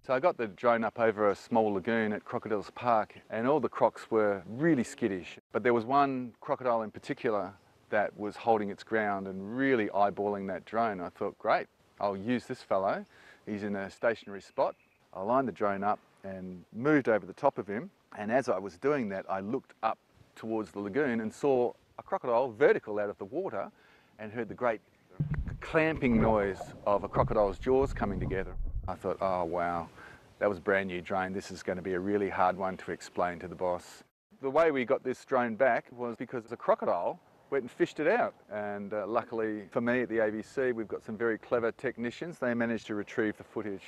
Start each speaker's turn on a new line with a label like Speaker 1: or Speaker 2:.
Speaker 1: So I got the drone up over a small lagoon at Crocodiles Park, and all the crocs were really skittish. But there was one crocodile in particular that was holding its ground and really eyeballing that drone. I thought, great, I'll use this fellow. He's in a stationary spot. I lined the drone up and moved over the top of him. And as I was doing that, I looked up towards the lagoon and saw a crocodile vertical out of the water and heard the great clamping noise of a crocodile's jaws coming together. I thought, oh wow, that was a brand new drone. This is going to be a really hard one to explain to the boss. The way we got this drone back was because the crocodile went and fished it out. And luckily for me at the ABC, we've got some very clever technicians. They managed to retrieve the footage.